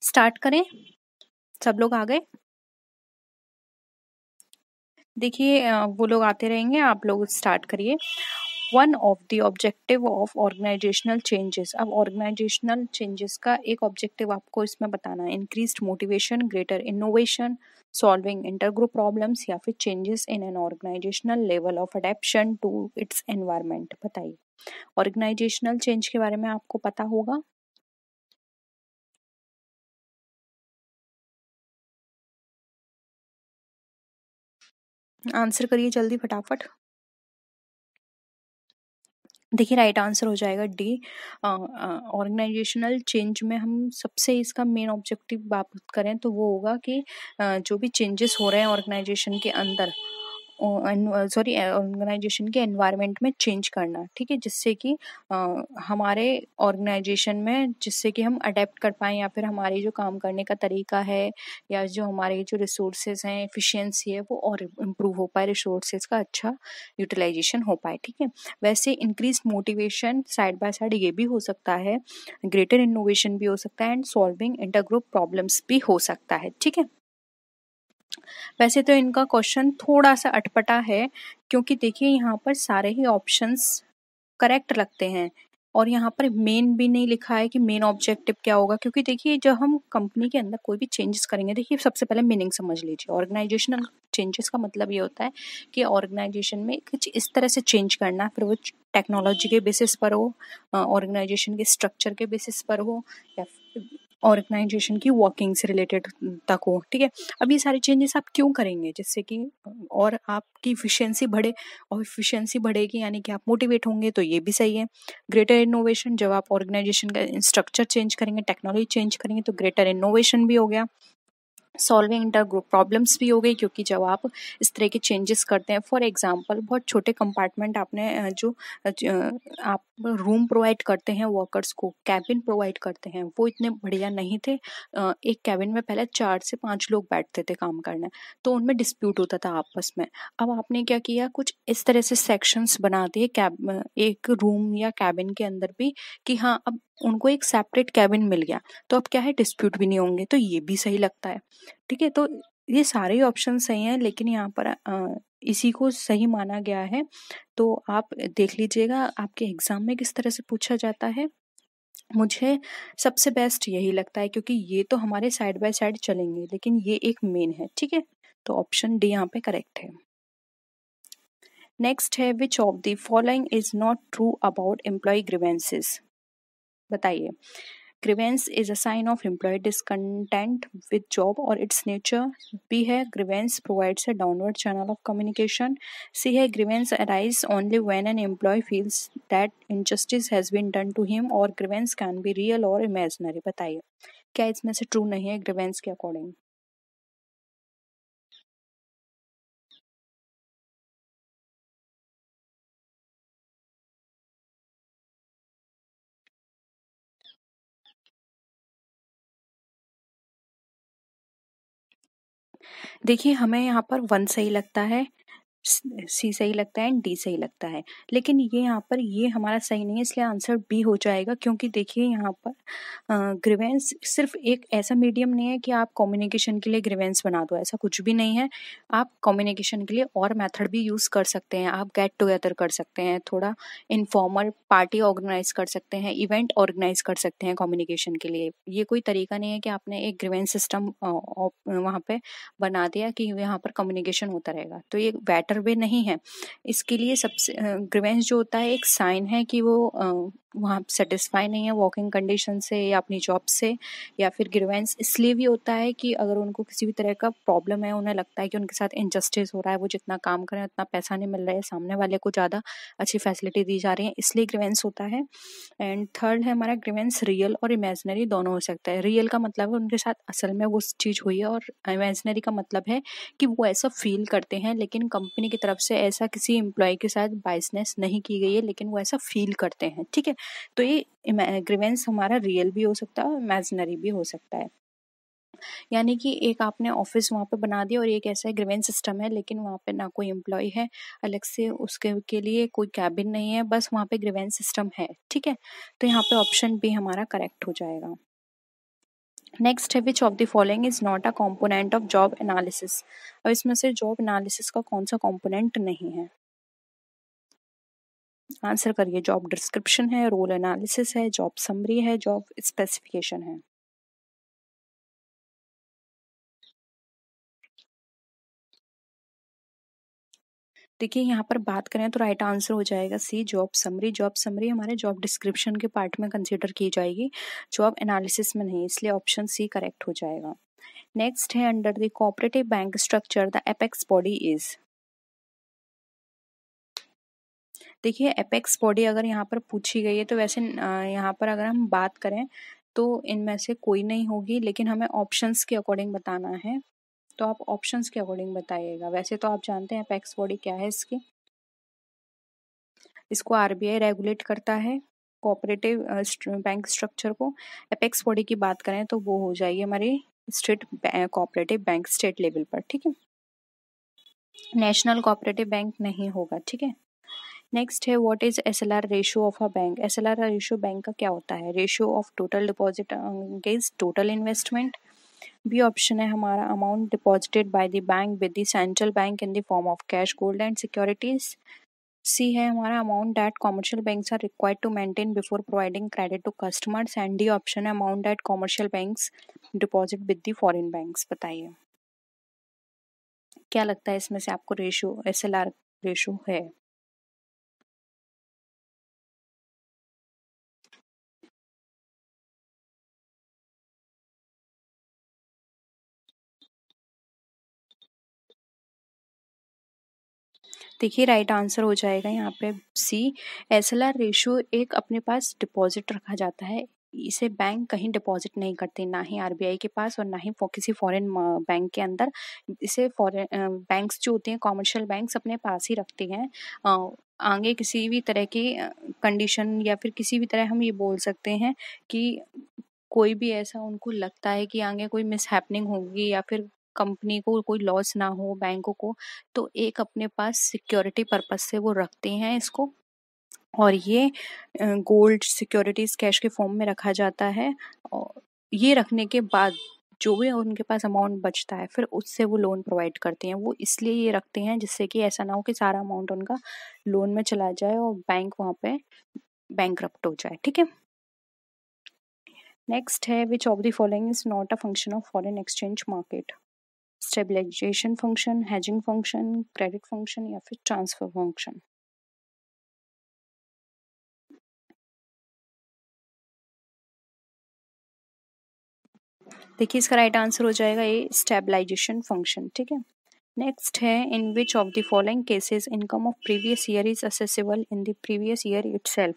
Start करें? सब लोग आ गए? देखिए वो लोग आते रहेंगे, आप लोग स्टार्ट करिए। One of the objective of organisational changes. अब ऑर्गेनाइजेशनल चेंजेस का एक ऑब्जेक्टिव आपको इसमें बताना है। Increased motivation, greater innovation, solving intergroup problems, या फिर changes in an organisational level of adaption to its environment. बताइए, ऑर्गेनाइजेशनल चेंज के बारे में आपको पता होगा? आंसर करिए जल्दी फटाफट। देखिए राइट आंसर हो जाएगा डी। ऑर्गेनाइजेशनल चेंज में हम सबसे इसका मेन ऑब्जेक्टिव बात करें तो वो होगा कि जो भी चेंजेस हो रहे हैं ऑर्गेनाइजेशन के अंदर, ऑर्गेनाइजेशन के एनवायरनमेंट में चेंज करना, ठीक है, जिससे कि हमारे ऑर्गेनाइजेशन में, जिससे कि हम अडेप्ट कर पाएँ, या फिर हमारी जो काम करने का तरीका है या जो हमारे जो रिसोर्सेज हैं, एफिशिएंसी है, वो और इम्प्रूव हो पाए, रिसोर्सेज का अच्छा यूटिलाइजेशन हो पाए, ठीक है। वैसे increase motivation side by side ये भी हो सकता है, ग्रेटर इनोवेशन भी हो सकता है, एंड सॉल्विंग इंटरग्रुप प्रॉब्लम्स भी हो सकता है, ठीक है। वैसे तो इनका क्वेश्चन थोड़ा सा अटपटा है, क्योंकि देखिए यहाँ पर सारे ही ऑप्शंस करेक्ट लगते हैं, और यहाँ पर मेन भी नहीं लिखा है कि मेन ऑब्जेक्टिव क्या होगा, क्योंकि देखिए जब हम कंपनी के अंदर कोई भी चेंजेस करेंगे, देखिए सबसे पहले मीनिंग समझ लीजिए। ऑर्गेनाइजेशनल चेंजेस का मतलब ये होता है कि ऑर्गेनाइजेशन में कुछ इस तरह से चेंज करना, फिर वो टेक्नोलॉजी के बेसिस पर हो, ऑर्गेनाइजेशन के स्ट्रक्चर के बेसिस पर हो, या ऑर्गेनाइजेशन की वर्किंग से रिलेटेड तक हो, ठीक है। अब ये सारे चेंजेस आप क्यों करेंगे? जिससे कि और आपकी इफिशियंसी बढ़े, और इफिशियंसी बढ़ेगी यानी कि आप मोटिवेट होंगे, तो ये भी सही है। ग्रेटर इनोवेशन, जब आप ऑर्गेनाइजेशन का स्ट्रक्चर चेंज करेंगे, टेक्नोलॉजी चेंज करेंगे, तो ग्रेटर इनोवेशन भी हो गया। सॉल्विंग इंटर ग्रुप प्रॉब्लम्स भी हो गई, क्योंकि जब आप इस तरह के चेंजेस करते हैं, फॉर एग्जांपल बहुत छोटे कंपार्टमेंट आपने आप रूम प्रोवाइड करते हैं वर्कर्स को, कैबिन प्रोवाइड करते हैं, वो इतने बढ़िया नहीं थे। एक कैबिन में पहले 4 से 5 लोग बैठते थे काम करने, तो उनमें डिस्प्यूट होता था आपस में। अब आपने क्या किया, कुछ इस तरह से सेक्शंस बना दिए एक रूम या कैबिन के अंदर भी, कि हाँ अब उनको एक सेपरेट कैबिन मिल गया, तो अब क्या है, डिस्प्यूट भी नहीं होंगे, तो ये भी सही लगता है, ठीक है। तो ये सारे ऑप्शन सही हैं, लेकिन यहाँ पर इसी को सही माना गया है। तो आप देख लीजिएगा आपके एग्जाम में किस तरह से पूछा जाता है। मुझे सबसे बेस्ट यही लगता है, क्योंकि ये तो हमारे साइड बाय साइड चलेंगे, लेकिन ये एक मेन है, ठीक है। तो ऑप्शन डी यहाँ पे करेक्ट है। नेक्स्ट है, which of the following is not true about employee grievances. बताइए, grievance is a sign of employee discontent with job or its nature. B है, grievance provides a downward channel of communication. C है, grievance arise only when an employee feels that injustice has been done to him, or grievance can be real or imaginary. बताइए, क्या इसमें से true नहीं है grievance के according? देखिए हमें यहाँ पर 1 सही लगता है, सी सही लगता है, एंड डी सही लगता है, लेकिन ये यहाँ पर ये हमारा सही नहीं है, इसलिए आंसर बी हो जाएगा। क्योंकि देखिए यहाँ पर ग्रीवेंस सिर्फ एक ऐसा मीडियम नहीं है कि आप कम्युनिकेशन के लिए ग्रीवेंस बना दो, ऐसा कुछ भी नहीं है। आप कम्युनिकेशन के लिए और मेथड भी यूज़ कर सकते हैं, आप गेट टुगेदर कर सकते हैं, थोड़ा इनफॉर्मल पार्टी ऑर्गेनाइज कर सकते हैं, इवेंट ऑर्गेनाइज कर सकते हैं कम्युनिकेशन के लिए। ये कोई तरीका नहीं है कि आपने एक ग्रीवेंस सिस्टम वहाँ पे बना दिया कि यहाँ पर कम्युनिकेशन होता रहेगा, तो ये बेटर वे नहीं है। इसके लिए सबसे ग्रीवेंस जो होता है एक साइन है कि वो वहाँ सेटिस्फाई नहीं है वर्किंग कंडीशन से या अपनी जॉब से, या फिर ग्रीवेंस इसलिए भी होता है कि अगर उनको किसी भी तरह का प्रॉब्लम है, उन्हें लगता है कि उनके साथ इनजस्टिस हो रहा है, वो जितना काम करें उतना पैसा नहीं मिल रहा है, सामने वाले को ज़्यादा अच्छी फैसिलिटी दी जा रही है, इसलिए ग्रीवेंस होता है। एंड थर्ड है हमारा, ग्रीवेंस रियल और इमेजिनरी दोनों हो सकता है। रियल का मतलब है उनके साथ असल में वो चीज़ हुई है, और इमेजिनरी का मतलब है कि वो ऐसा फील करते हैं, लेकिन कंपनी की तरफ से ऐसा किसी एम्प्लॉय के साथ बायसनेस नहीं की गई है, लेकिन वो ऐसा फील करते हैं, ठीक है। तो ये ग्रीवेंस हमारा रियल भी हो सकता है और इमेजिनरी भी हो सकता है। यानी कि एक आपने ऑफिस वहाँ पे बना दिया और एक ऐसा ग्रीवेंस सिस्टम है, लेकिन वहाँ पे ना कोई एम्प्लॉय है अलग से, उसके के लिए कोई कैबिन नहीं है, बस वहाँ पे ग्रीवेंस सिस्टम है, ठीक है। तो यहाँ पे ऑप्शन बी हमारा करेक्ट हो जाएगा। नेक्स्ट है which of the following is not a component of job analysis. अब इसमें से जॉब एनालिसिस का कौन सा कॉम्पोनेंट नहीं है? आंसर करिए। जॉब डिस्क्रिप्शन है, रोल एनालिसिस है, जॉब समरी है, जॉब स्पेसिफिकेशन है। देखिए यहाँ पर बात करें तो राइट आंसर हो जाएगा सी, जॉब समरी। जॉब समरी हमारे जॉब डिस्क्रिप्शन के पार्ट में कंसीडर की जाएगी, जॉब एनालिसिस में नहीं, इसलिए ऑप्शन सी करेक्ट हो जाएगा। नेक्स्ट है under the cooperative bank structure the apex body is. देखिए एपेक्स बॉडी अगर यहाँ पर पूछी गई है तो वैसे यहाँ पर अगर हम बात करें तो इनमें से कोई नहीं होगी, लेकिन हमें ऑप्शंस के अकॉर्डिंग बताना है, तो आप ऑप्शंस के अकॉर्डिंग बताइएगा। वैसे तो आप जानते हैं एपेक्स बॉडी क्या है इसकी। इसको आरबीआई रेगुलेट करता है, कोऑपरेटिव बैंक स्ट्रक्चर को। एपेक्स बॉडी की बात करें तो वो हो जाएगी हमारी state cooperative bank, state level पर, ठीक है। नेशनल कोऑपरेटिव बैंक नहीं होगा, ठीक है। नेक्स्ट है what is SLR ratio of a bank. SLR ratio bank का क्या होता है? Ratio of total deposit against total investment. B option है हमारा amount deposited by the bank with the central bank in the form of cash, gold and securities. C है हमारा amount that commercial banks are required to maintain before providing credit to customers. And D option है amount that commercial banks deposit with the foreign banks. बताइए क्या लगता है इसमें से आपको रेशियो एसएलआर रेशियो है? देखिए राइट आंसर हो जाएगा यहाँ पे सी, एसएलआर रेशियो। एक अपने पास डिपॉजिट रखा जाता है, इसे बैंक कहीं डिपॉजिट नहीं करते, ना ही आरबीआई के पास और ना ही किसी फॉरेन बैंक के अंदर। इसे फॉरेन बैंक्स जो होते हैं, कॉमर्शियल बैंक्स अपने पास ही रखते हैं। आगे किसी भी तरह की कंडीशन या फिर किसी भी तरह हम ये बोल सकते हैं कि कोई भी ऐसा उनको लगता है कि आगे कोई मिसहैपनिंग होगी या फिर कंपनी को कोई लॉस ना हो, बैंकों को, तो एक अपने पास सिक्योरिटी पर्पस से वो रखते हैं इसको। और ये गोल्ड सिक्योरिटीज कैश के फॉर्म में रखा जाता है, और ये रखने के बाद जो भी उनके पास अमाउंट बचता है फिर उससे वो लोन प्रोवाइड करते हैं। वो इसलिए ये रखते हैं जिससे कि ऐसा ना हो कि सारा अमाउंट उनका लोन में चला जाए और बैंक वहाँ पे बैंकरप्ट हो जाए, ठीक है। नेक्स्ट है which of the following is not a function of foreign exchange market. Stabilisation function, hedging function, credit function या फिर ट्रांसफर फंक्शन। देखिए इसका राइट आंसर हो जाएगा ये स्टेबलाइजेशन फंक्शन, ठीक है। नेक्स्ट है in which of the following cases income of previous year is assessable in the previous year itself.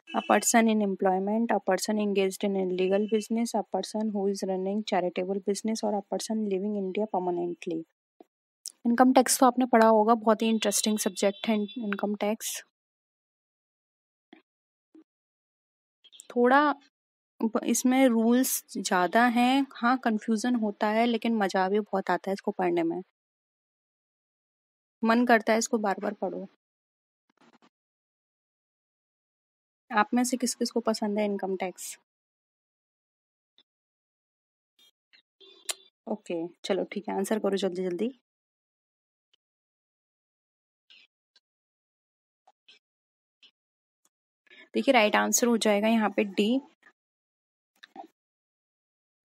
A person in employment, a person engaged in illegal business, a person who is running charitable business और a person living India permanently। Income tax तो आपने पढ़ा होगा, बहुत ही interesting subject है income tax. थोड़ा इसमें rules ज़्यादा हैं, हाँ कंफ्यूजन होता है, लेकिन मज़ा भी बहुत आता है इसको पढ़ने में। मन करता है इसको बार बार पढ़ो। आप में से किस किस को पसंद है इनकम टैक्स? ओके चलो ठीक है, आंसर करो जल्दी जल्दी। देखिए राइट आंसर हो जाएगा यहाँ पे डी।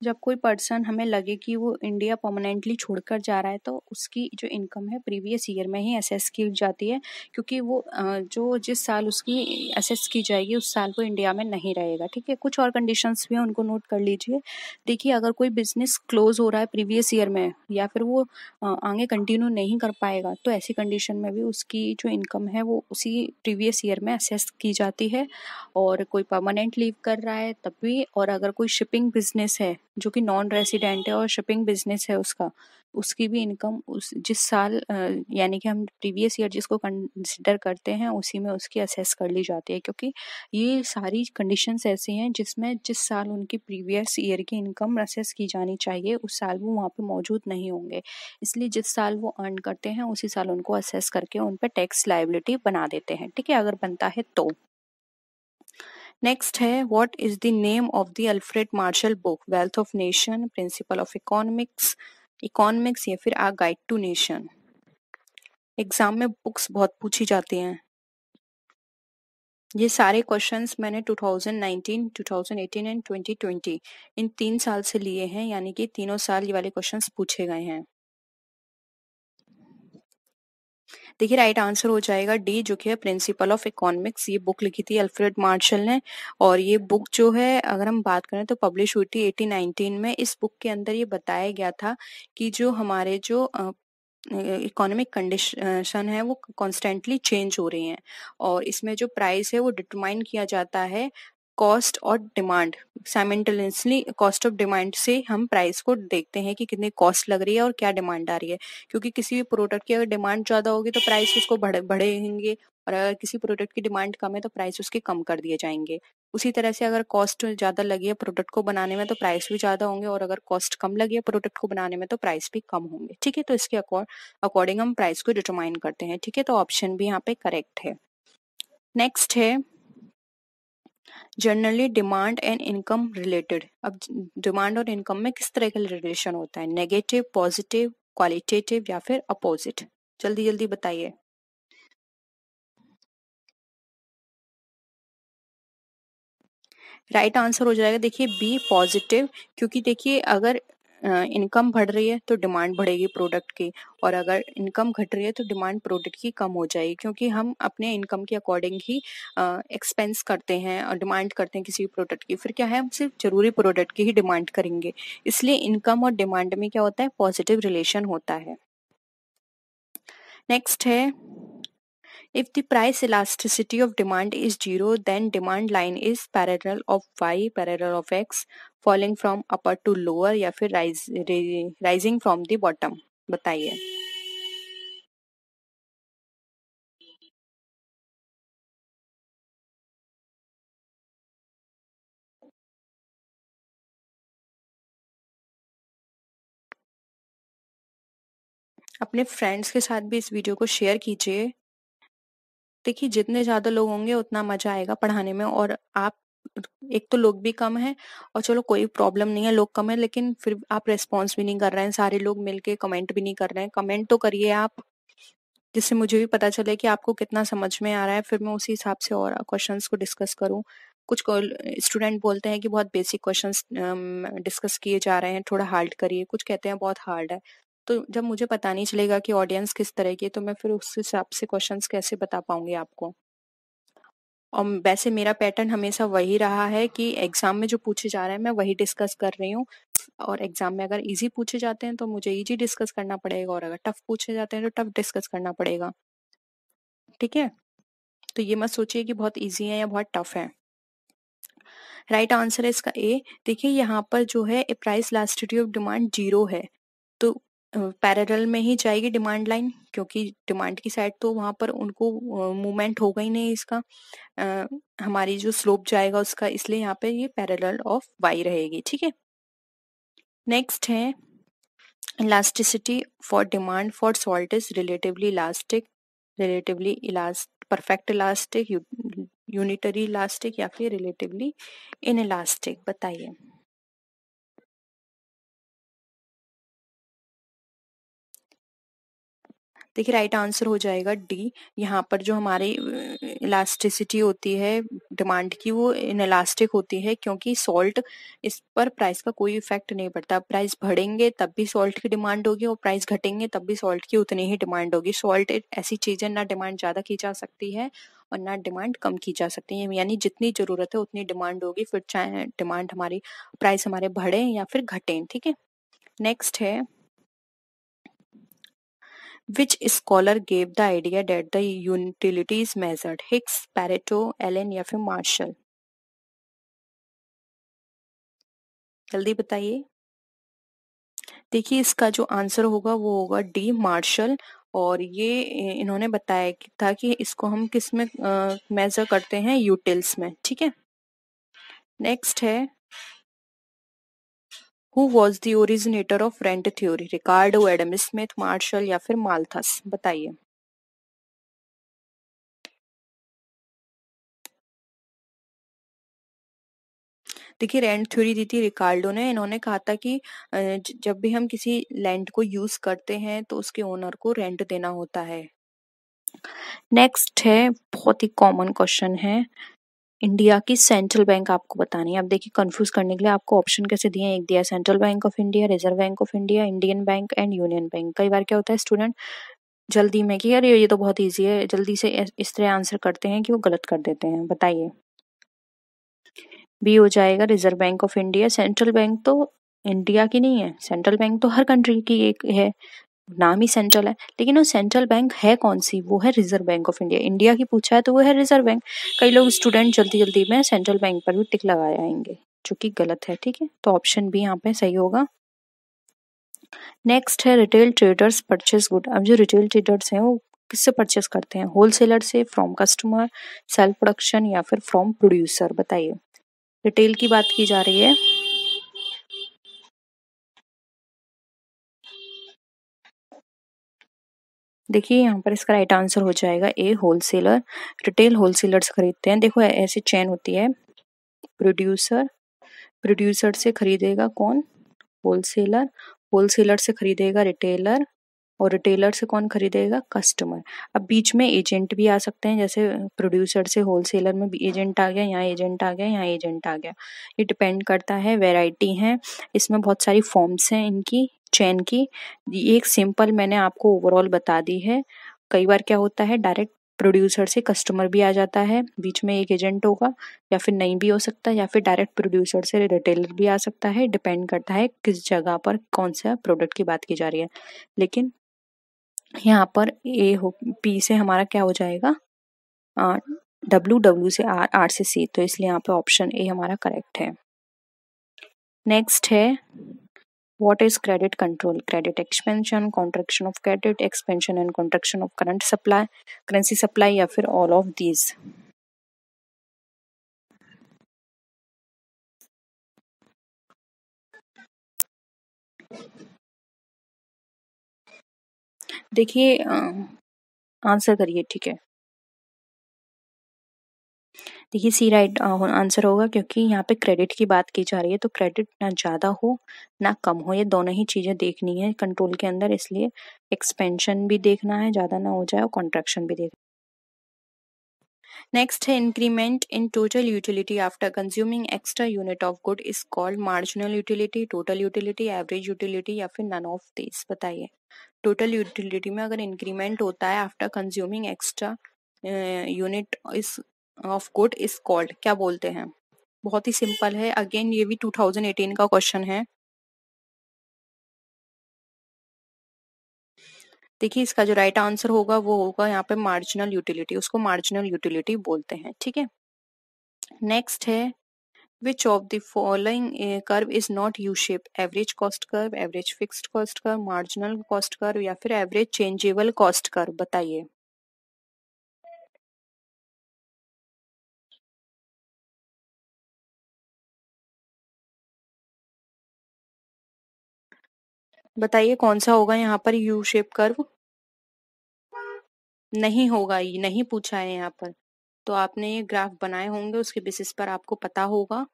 जब कोई पर्सन हमें लगे कि वो इंडिया परमानेंटली छोड़कर जा रहा है तो उसकी जो इनकम है प्रीवियस ईयर में ही असेस की जाती है, क्योंकि वो जो जिस साल उसकी असेस की जाएगी उस साल वो इंडिया में नहीं रहेगा, ठीक है। कुछ और कंडीशंस भी हैं, उनको नोट कर लीजिए। देखिए अगर कोई बिजनेस क्लोज हो रहा है प्रीवियस ईयर में या फिर वो आगे कंटिन्यू नहीं कर पाएगा तो ऐसी कंडीशन में भी उसकी जो इनकम है वो उसी प्रीवियस ईयर में असेस की जाती है। और कोई परमानेंट लीव कर रहा है तब भी, और अगर कोई शिपिंग बिजनेस है जो कि नॉन रेसिडेंट है और शिपिंग बिजनेस है उसका, उसकी भी इनकम उस जिस साल यानी कि हम प्रीवियस ईयर जिसको कंसिडर करते हैं उसी में उसकी असेस कर ली जाती है, क्योंकि ये सारी कंडीशंस ऐसी हैं जिसमें जिस साल उनकी प्रीवियस ईयर की इनकम असेस की जानी चाहिए उस साल वो वहाँ पे मौजूद नहीं होंगे, इसलिए जिस साल वो अर्न करते हैं उसी साल उनको असेस करके उन पर टैक्स लायबिलिटी बना देते हैं, ठीक है, अगर बनता है तो। नेक्स्ट है, what is the name of the Alfred Marshall book, wealth of nation, principle of economics, economics या फिर आ गाइड टू नेशन। एग्जाम में बुक्स बहुत पूछी जाती हैं। ये सारे क्वेश्चंस मैंने 2019, 2018 एंड 2020 इन 3 साल से लिए हैं, यानी कि तीनों साल ये वाले क्वेश्चंस पूछे गए हैं। देखिए राइट आंसर हो जाएगा डी, जो कि है प्रिंसिपल ऑफ इकोनॉमिक्स। ये बुक लिखी थी अल्फ्रेड मार्शल ने, और ये बुक जो है अगर हम बात करें तो पब्लिश हुई थी 1819 में। इस बुक के अंदर ये बताया गया था कि जो हमारे जो इकोनॉमिक कंडीशन है वो कॉन्स्टेंटली चेंज हो रही हैं, और इसमें जो प्राइस है वो डिटरमाइन किया जाता है कॉस्ट और demand simultaneously. Cost of demand से हम प्राइस को देखते हैं कि कितनी कॉस्ट लग रही है और क्या डिमांड आ रही है, क्योंकि किसी भी प्रोडक्ट की अगर डिमांड ज्यादा होगी तो प्राइस उसको बढ़ेंगे, और अगर किसी प्रोडक्ट की डिमांड कम है तो प्राइस उसके कम कर दिए जाएंगे। उसी तरह से अगर कॉस्ट ज्यादा लगी है प्रोडक्ट को बनाने में तो प्राइस भी ज्यादा होंगे, और अगर कॉस्ट कम लगी है प्रोडक्ट को बनाने में तो प्राइस भी कम होंगे, ठीक है। तो इसके अकॉर्डिंग हम प्राइस को डिटरमाइन करते हैं, ठीक है। तो ऑप्शन भी यहाँ पे करेक्ट है। नेक्स्ट है, generally demand and income related. अब डिमांड और इनकम में किस तरह का रिलेशन होता है, नेगेटिव, पॉजिटिव, क्वालिटेटिव या फिर अपोजिट? जल्दी जल्दी बताइए। राइट आंसर हो जाएगा देखिए बी, पॉजिटिव। क्योंकि देखिए अगर इनकम बढ़ रही है तो डिमांड बढ़ेगी प्रोडक्ट की, और अगर इनकम घट रही है तो डिमांड प्रोडक्ट की कम हो जाएगी, क्योंकि हम अपने इनकम के अकॉर्डिंग ही एक्सपेंस करते हैं और डिमांड करते हैं किसी भी प्रोडक्ट की। फिर क्या है, हम सिर्फ जरूरी प्रोडक्ट की ही डिमांड करेंगे, इसलिए इनकम और डिमांड में क्या होता है, पॉजिटिव रिलेशन होता है। नेक्स्ट है, if the price elasticity of demand is zero, then demand line is parallel of y, parallel of x, falling from upper to lower या फिर rising from the bottom। बताइए। अपने फ्रेंड्स के साथ भी इस वीडियो को शेयर कीजिए। देखिए जितने ज्यादा लोग होंगे उतना मजा आएगा पढ़ाने में, और आप एक तो लोग भी कम है, और चलो कोई प्रॉब्लम नहीं है लोग कम है, लेकिन फिर आप रेस्पॉन्स भी नहीं कर रहे हैं, सारे लोग मिलके कमेंट भी नहीं कर रहे हैं। कमेंट तो करिए आप, जिससे मुझे भी पता चले कि आपको कितना समझ में आ रहा है, फिर मैं उसी हिसाब से और क्वेश्चंस को डिस्कस करूं। कुछ स्टूडेंट बोलते हैं कि बहुत बेसिक क्वेश्चंस डिस्कस किए जा रहे हैं, थोड़ा हार्ड करिए, कुछ कहते हैं बहुत हार्ड है। तो जब मुझे पता नहीं चलेगा कि ऑडियंस किस तरह की है तो मैं फिर उस हिसाब से क्वेश्चंस कैसे बता पाऊंगी आपको। और वैसे मेरा पैटर्न हमेशा वही रहा है कि एग्जाम में जो पूछे जा रहे हैं मैं वही डिस्कस कर रही हूँ, और एग्जाम में अगर इजी पूछे जाते हैं तो मुझे इजी डिस्कस करना पड़ेगा, और अगर टफ पूछे जाते हैं तो टफ डिस्कस करना पड़ेगा, ठीक है। तो ये मत सोचिए कि बहुत इजी है या बहुत टफ है। राइट आंसर है इसका ए। देखिए यहाँ पर जो है price elasticity of demand zero है, तो पैरेलल में ही जाएगी डिमांड लाइन, क्योंकि डिमांड की साइड तो वहां पर उनको मूवमेंट होगा ही नहीं इसका, हमारी जो स्लोप जाएगा उसका, इसलिए यहाँ पे ये पैरेलल ऑफ वाई रहेगी, ठीक है। नेक्स्ट है, elasticity for demand for salt is relatively elastic, relatively perfect elastic, unitary elastic या फिर रिलेटिवली इन इलास्टिक? बताइए। देखिए राइट आंसर हो जाएगा डी। यहाँ पर जो हमारी इलास्टिसिटी होती है डिमांड की वो इनइलास्टिक होती है, क्योंकि सॉल्ट, इस पर प्राइस का कोई इफेक्ट नहीं पड़ता। प्राइस बढ़ेंगे तब भी सॉल्ट की डिमांड होगी, और प्राइस घटेंगे तब भी सॉल्ट की उतनी ही डिमांड होगी। सॉल्ट एक ऐसी चीज है ना डिमांड ज्यादा की जा सकती है और ना डिमांड कम की जा सकती है, यानी जितनी जरूरत है उतनी डिमांड होगी, फिर चाहे डिमांड हमारी प्राइस हमारे बढ़े या फिर घटे, ठीक है। नेक्स्ट है, which scholar gave the idea that the utility is measured, Hicks, Pareto, Allen या फिर मार्शल? जल्दी बताइए। देखिए इसका जो आंसर होगा वो होगा डी, मार्शल। और ये इन्होंने बताया कि था कि इसको हम किस में मेजर करते हैं, यूटिल्स में। ठीक है, नेक्स्ट है, who was the originator of rent theory, Ricardo, Adam Smith, Marshall या फिर माल्थस, बताइए। देखिए रेंट थ्योरी दी थी रिकार्डो ने। इन्होंने कहा था कि जब भी हम किसी लैंड को यूज करते हैं तो उसके ओनर को रेंट देना होता है। नेक्स्ट है, बहुत ही कॉमन क्वेश्चन है, इंडिया की सेंट्रल बैंक आपको बतानी है। अब देखिए कंफ्यूज करने के लिए आपको ऑप्शन कैसे दिए हैं, एक दिया central bank of India, reserve bank of India, Indian bank and union bank. कई बार क्या होता है स्टूडेंट जल्दी में कि यार ये तो बहुत इजी है, जल्दी से इस तरह आंसर करते हैं कि वो गलत कर देते हैं। बताइए। बी हो जाएगा, reserve bank of India. Central bank तो इंडिया की नहीं है, सेंट्रल बैंक तो हर कंट्री की एक है, नाम ही सेंट्रल है, लेकिन वो सेंट्रल बैंक है कौन सी, वो है reserve bank of India. India की पूछा है तो वो है रिजर्व बैंक। कई लोग स्टूडेंट जल्दी जल्दी में सेंट्रल बैंक पर भी टिक लगाए आएंगे, जो कि गलत है। ठीक है, तो ऑप्शन बी यहाँ पे सही होगा। नेक्स्ट है, रिटेल ट्रेडर्स परचेस गुड। अब जो रिटेल ट्रेडर्स हैं वो किससे परचेस करते हैं, होलसेलर से, फ्रॉम कस्टमर, सेल्फ प्रोडक्शन या फिर फ्रॉम प्रोड्यूसर, बताइए। रिटेल की बात की जा रही है। देखिए यहाँ पर इसका राइट आंसर हो जाएगा ए, होलसेलर। रिटेल होलसेलर्स खरीदते हैं। देखो ऐसी चेन होती है, प्रोड्यूसर, प्रोड्यूसर से खरीदेगा कौन, होलसेलर, होलसेलर से खरीदेगा रिटेलर, और रिटेलर से कौन खरीदेगा, कस्टमर। अब बीच में एजेंट भी आ सकते हैं, जैसे प्रोड्यूसर से होलसेलर में भी एजेंट आ गया, यहाँ एजेंट आ गया, यहाँ एजेंट आ गया। ये डिपेंड करता है, वैरायटी है इसमें, बहुत सारी फॉर्म्स हैं इनकी चेन की। ये एक सिंपल मैंने आपको ओवरऑल बता दी है। कई बार क्या होता है डायरेक्ट प्रोड्यूसर से कस्टमर भी आ जाता है, बीच में एक एजेंट होगा, या फिर नहीं भी हो सकता, या फिर डायरेक्ट प्रोड्यूसर से रिटेलर भी आ सकता है। डिपेंड करता है किस जगह पर कौन सा प्रोडक्ट की बात की जा रही है। लेकिन यहाँ पर ए हो, पी से हमारा क्या हो जाएगा, डब्ल्यू, डब्ल्यू से आर, आर से सी, तो इसलिए यहाँ पे ऑप्शन ए हमारा करेक्ट है। नेक्स्ट है, what is credit control, credit expansion, contraction of credit, expansion and contraction of current supply, currency supply या फिर ऑल ऑफ दीज। देखिए आंसर करिए, ठीक है। देखिए सी राइट आंसर होगा, क्योंकि यहाँ पे क्रेडिट की बात की जा रही है, तो क्रेडिट ना ज्यादा हो ना कम हो, ये दोनों ही चीजें देखनी है कंट्रोल के अंदर, इसलिए एक्सपेंशन भी देखना है, ज्यादा ना हो जाए, और कॉन्ट्रैक्शन भी देखना। नेक्स्ट है, increment in total utility after consuming extra unit of good is called marginal utility, total utility, average utility या फिर नन ऑफ दिस, बताइए। टोटल यूटिलिटी में अगर इंक्रीमेंट होता है आफ्टर कंज्यूमिंग एक्स्ट्रा यूनिट इस ऑफ गुड इज कॉल्ड, क्या बोलते हैं। बहुत ही सिंपल है, अगेन ये भी 2018 का क्वेश्चन है। देखिए इसका जो राइट आंसर होगा वो होगा यहाँ पे मार्जिनल यूटिलिटी, उसको मार्जिनल यूटिलिटी बोलते हैं। ठीक है, नेक्स्ट है, which of the following curve is not U shape, average cost curve, average fixed cost curve, marginal cost curve या फिर average changeable cost curve, बताइए। बताइए कौन सा होगा यहाँ पर यू शेप कर्व। नहीं होगा, ये नहीं पूछा है यहाँ पर, तो आपने ये ग्राफ बनाए होंगे उसके बेसिस पर आपको पता होगा।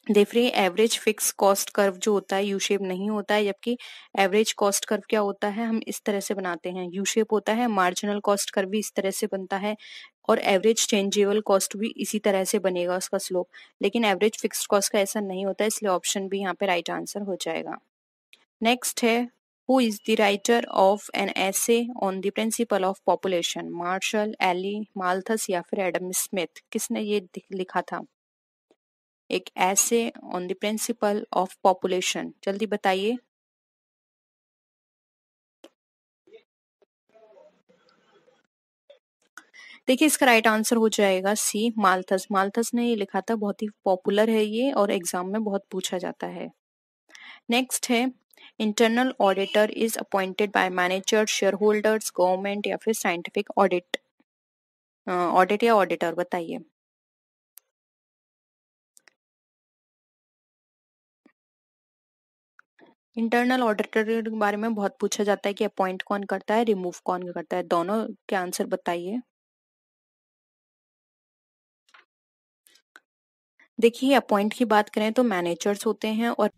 देखिए एवरेज फिक्स कॉस्ट कर्व जो होता है यू शेप नहीं होता है, जबकि एवरेज कॉस्ट कर्व क्या होता है, हम इस तरह से बनाते हैं, यू शेप होता है। मार्जिनल कॉस्ट कर्व भी इस तरह से बनता है, और एवरेज चेंजेबल कॉस्ट भी इसी तरह से बनेगा उसका स्लोप, लेकिन एवरेज फिक्स्ड कॉस्ट का ऐसा नहीं होता है, इसलिए ऑप्शन बी यहाँ पे राइट आंसर हो जाएगा। नेक्स्ट है, who is the writer of an essay on the principle of population, Marshall, Ely, Malthus या फिर एडम स्मिथ, किसने ये लिखा था, एक ऐसे on the principle of population, जल्दी बताइए। देखिए इसका राइट आंसर हो जाएगा सी, माल्थस। माल्थस ने ये लिखा था, बहुत ही पॉपुलर है ये और एग्जाम में बहुत पूछा जाता है। नेक्स्ट है, internal auditor is appointed by manager, share holders, government या फिर साइंटिफिक ऑडिट, ऑडिट या ऑडिटर, बताइए। इंटरनल ऑडिटर के बारे में बहुत पूछा जाता है कि अपॉइंट कौन करता है, रिमूव कौन करता है, दोनों के आंसर बताइए। देखिए अपॉइंट की बात करें तो मैनेजर्स होते हैं और